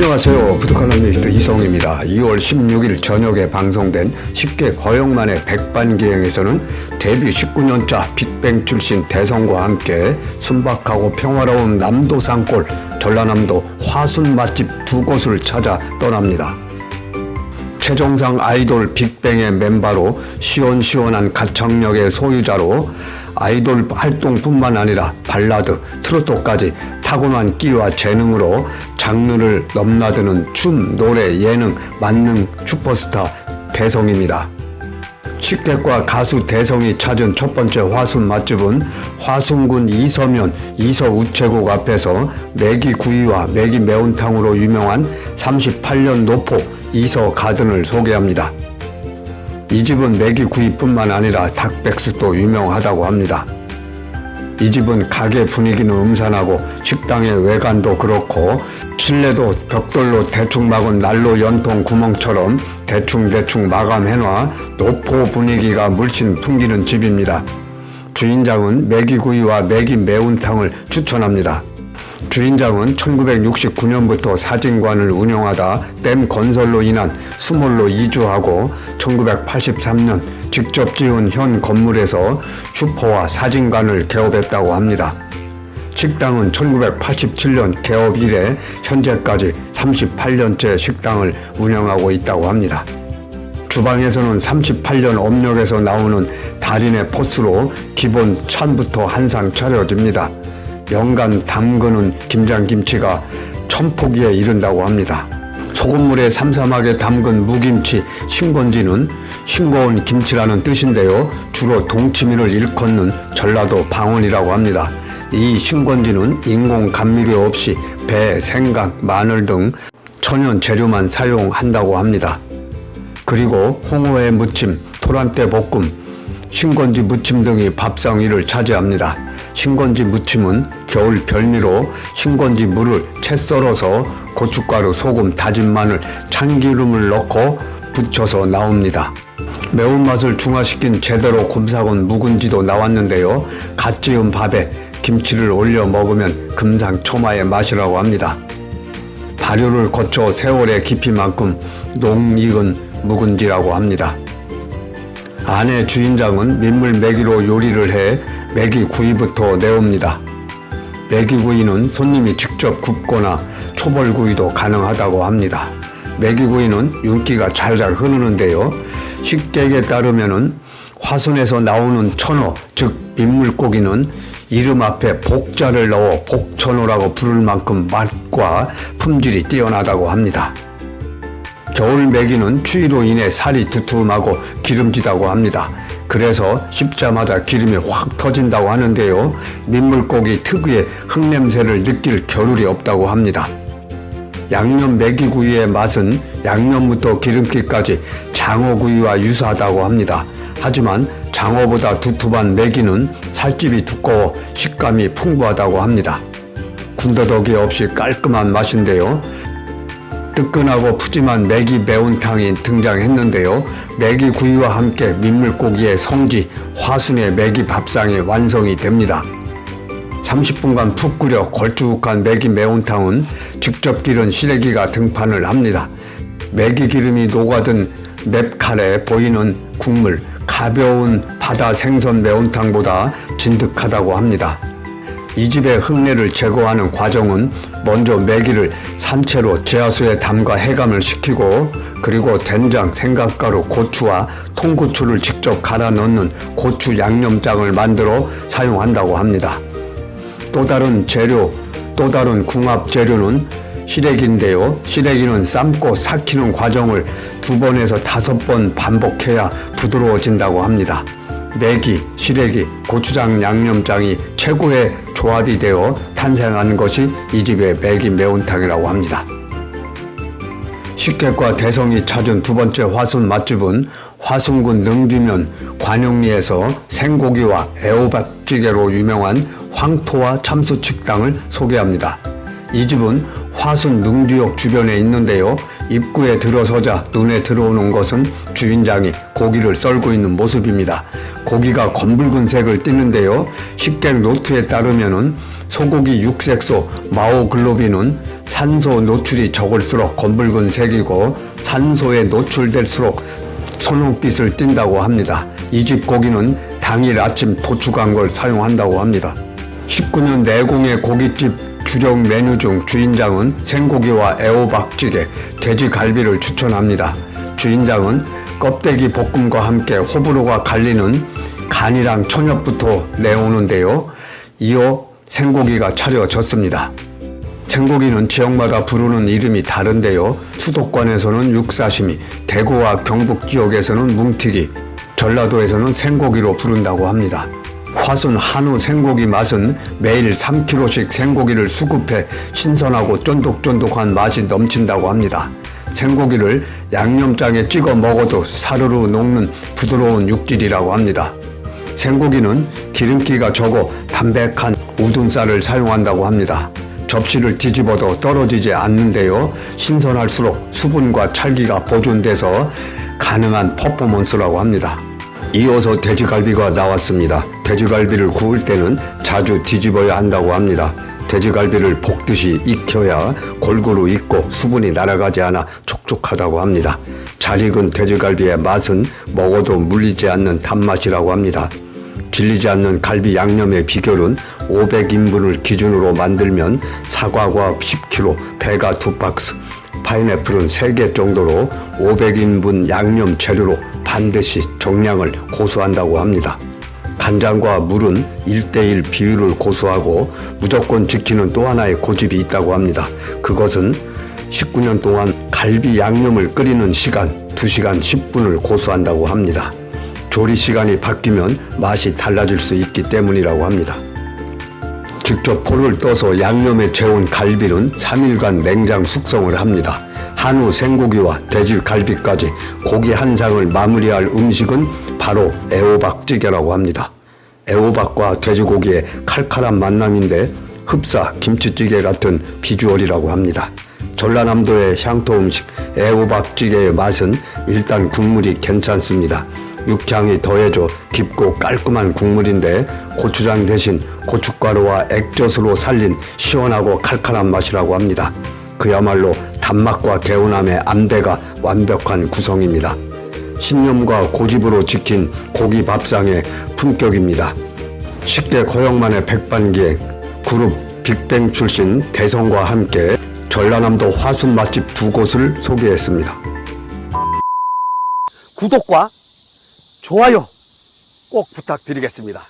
안녕하세요. 부두칼럼니스트 이성입니다. 2월 16일 저녁에 방송된 10개 허영만의 백반기행에서는 데뷔 19년차 빅뱅 출신 대성과 함께 순박하고 평화로운 남도 산골 전라남도 화순 맛집 두 곳을 찾아 떠납니다. 최정상 아이돌 빅뱅의 멤버로 시원시원한 가창력의 소유자로 아이돌 활동뿐만 아니라 발라드, 트로트까지 타고난 끼와 재능으로 장르를 넘나드는 춤, 노래, 예능, 만능 슈퍼스타 대성입니다. 식객과 가수 대성이 찾은 첫 번째 화순 맛집은 화순군 이서면 이서우체국 앞에서 매기구이와 매기 매운탕으로 유명한 38년 노포 이서가든을 소개합니다. 이 집은 매기구이뿐만 아니라 닭백숙도 유명하다고 합니다. 이 집은 가게 분위기는 음산하고 식당의 외관도 그렇고 실내도 벽돌로 대충 막은 난로 연통 구멍처럼 대충 마감해놔 노포 분위기가 물씬 풍기는 집입니다. 주인장은 매기구이와 매기 매운탕을 추천합니다. 주인장은 1969년부터 사진관을 운영하다 댐 건설로 인한 수몰로 이주하고 1983년 직접 지은 현 건물에서 슈퍼와 사진관을 개업했다고 합니다. 식당은 1987년 개업 이래 현재까지 38년째 식당을 운영하고 있다고 합니다. 주방에서는 38년 업력에서 나오는 달인의 포스로 기본 찬부터 한상 차려집니다. 연간 담그는 김장김치가 1000포기에 이른다고 합니다. 소금물에 삼삼하게 담근 무김치 신건지는 싱거운 김치라는 뜻인데요. 주로 동치미를 일컫는 전라도 방언이라고 합니다. 이 신건지는 인공 감미료 없이 배, 생강, 마늘 등 천연 재료만 사용한다고 합니다. 그리고 홍어회 무침, 토란대 볶음, 신건지 무침 등이 밥상 위를 차지합니다. 신건지 무침은 겨울 별미로 신건지 물을 채 썰어서 고춧가루, 소금, 다진 마늘, 참기름을 넣고 부쳐서 나옵니다. 매운맛을 중화시킨 제대로 곰삭은 묵은지도 나왔는데요. 갓 지은 밥에 김치를 올려 먹으면 금상첨화의 맛이라고 합니다. 발효를 거쳐 세월의 깊이만큼 녹익은 묵은지라고 합니다. 안에 주인장은 민물 매기로 요리를 해 매기구이부터 내옵니다. 매기구이는 손님이 직접 굽거나 초벌구이도 가능하다고 합니다. 매기구이는 윤기가 잘잘 흐르는데요. 식객에 따르면은 화순에서 나오는 천어, 즉 민물고기는 이름 앞에 복자를 넣어 복천어라고 부를 만큼 맛과 품질이 뛰어나다고 합니다. 겨울 매기는 추위로 인해 살이 두툼하고 기름지다고 합니다. 그래서 씹자마자 기름이 확 터진다고 하는데요. 민물고기 특유의 흙냄새를 느낄 겨를이 없다고 합니다. 양념 매기구이의 맛은 양념부터 기름기까지 장어구이와 유사하다고 합니다. 하지만 장어보다 두툼한 매기는 살집이 두꺼워 식감이 풍부하다고 합니다. 군더더기 없이 깔끔한 맛인데요. 뜨끈하고 푸짐한 매기 매운탕이 등장했는데요. 매기구이와 함께 민물고기의 성지 화순의 매기 밥상이 완성이 됩니다. 30분간 푹 끓여 걸쭉한 매기 매운탕은 직접 기른 시래기가 등판을 합니다. 매기 기름이 녹아든 맵칼에 보이는 국물, 가벼운 바다 생선 매운탕보다 진득하다고 합니다. 이 집의 흙내를 제거하는 과정은 먼저 매기를 산채로 지하수에 담가 해감을 시키고 그리고 된장, 생강가루, 고추와 통고추를 직접 갈아 넣는 고추 양념장을 만들어 사용한다고 합니다. 또 다른 궁합 재료는 시래기인데요. 시래기는 삶고 삭히는 과정을 2번에서 5번 반복해야 부드러워진다고 합니다. 매기, 시래기, 고추장 양념장이 최고의 조합이 되어 탄생한 것이 이 집의 매기 매운탕이라고 합니다. 식객과 대성이 찾은 두 번째 화순 맛집은 화순군 능주면 관영리에서 생고기와 애호박찌개로 유명한 황토와 참수식당을 소개합니다. 이 집은 화순 능주역 주변에 있는데요. 입구에 들어서자 눈에 들어오는 것은 주인장이 고기를 썰고 있는 모습입니다. 고기가 검붉은 색을 띠는데요. 식객 노트에 따르면은 소고기 육색소 마오글로빈은 산소 노출이 적을수록 검붉은 색이고 산소에 노출될수록 선홍빛을 띈다고 합니다. 이 집 고기는 당일 아침 도축한 걸 사용한다고 합니다. 19년 내공의 고깃집 주력 메뉴 중 주인장은 생고기와 애호박찌개, 돼지갈비를 추천합니다. 주인장은 껍데기 볶음과 함께 호불호가 갈리는 간이랑 천엽부터 내오는데요. 이어 생고기가 차려졌습니다. 생고기는 지역마다 부르는 이름이 다른데요. 수도권에서는 육사시미, 대구와 경북 지역에서는 뭉티기, 전라도에서는 생고기로 부른다고 합니다. 화순 한우 생고기 맛은 매일 3kg씩 생고기를 수급해 신선하고 쫀득쫀득한 맛이 넘친다고 합니다. 생고기를 양념장에 찍어 먹어도 사르르 녹는 부드러운 육질이라고 합니다. 생고기는 기름기가 적어 담백한 우둔살을 사용한다고 합니다. 접시를 뒤집어도 떨어지지 않는데요. 신선할수록 수분과 찰기가 보존돼서 가능한 퍼포먼스라고 합니다. 이어서 돼지갈비가 나왔습니다. 돼지갈비를 구울 때는 자주 뒤집어야 한다고 합니다. 돼지갈비를 볶듯이 익혀야 골고루 익고 수분이 날아가지 않아 촉촉하다고 합니다. 잘 익은 돼지갈비의 맛은 먹어도 물리지 않는 단맛이라고 합니다. 질리지 않는 갈비 양념의 비결은 500인분을 기준으로 만들면 사과가 10kg, 배가 2박스, 파인애플은 3개 정도로 500인분 양념 재료로 반드시 정량을 고수한다고 합니다. 간장과 물은 1:1 비율을 고수하고 무조건 지키는 또 하나의 고집이 있다고 합니다. 그것은 19년 동안 갈비 양념을 끓이는 시간 2시간 10분을 고수한다고 합니다. 조리 시간이 바뀌면 맛이 달라질 수 있기 때문이라고 합니다. 직접 포를 떠서 양념에 재운 갈비는 3일간 냉장 숙성을 합니다. 한우 생고기와 돼지갈비까지 고기 한 상을 마무리할 음식은 바로 애호박찌개라고 합니다. 애호박과 돼지고기의 칼칼한 만남인데 흡사 김치찌개 같은 비주얼이라고 합니다. 전라남도의 향토 음식 애호박찌개의 맛은 일단 국물이 괜찮습니다. 육향이 더해져 깊고 깔끔한 국물인데 고추장 대신 고춧가루와 액젓으로 살린 시원하고 칼칼한 맛이라고 합니다. 그야말로 단맛과 개운함의 안배가 완벽한 구성입니다. 신념과 고집으로 지킨 고기 밥상의 품격입니다. 쉽게 고영만의 백반기행 그룹 빅뱅 출신 대성과 함께 전라남도 화순 맛집 2곳을 소개했습니다. 구독과 좋아요 꼭 부탁드리겠습니다.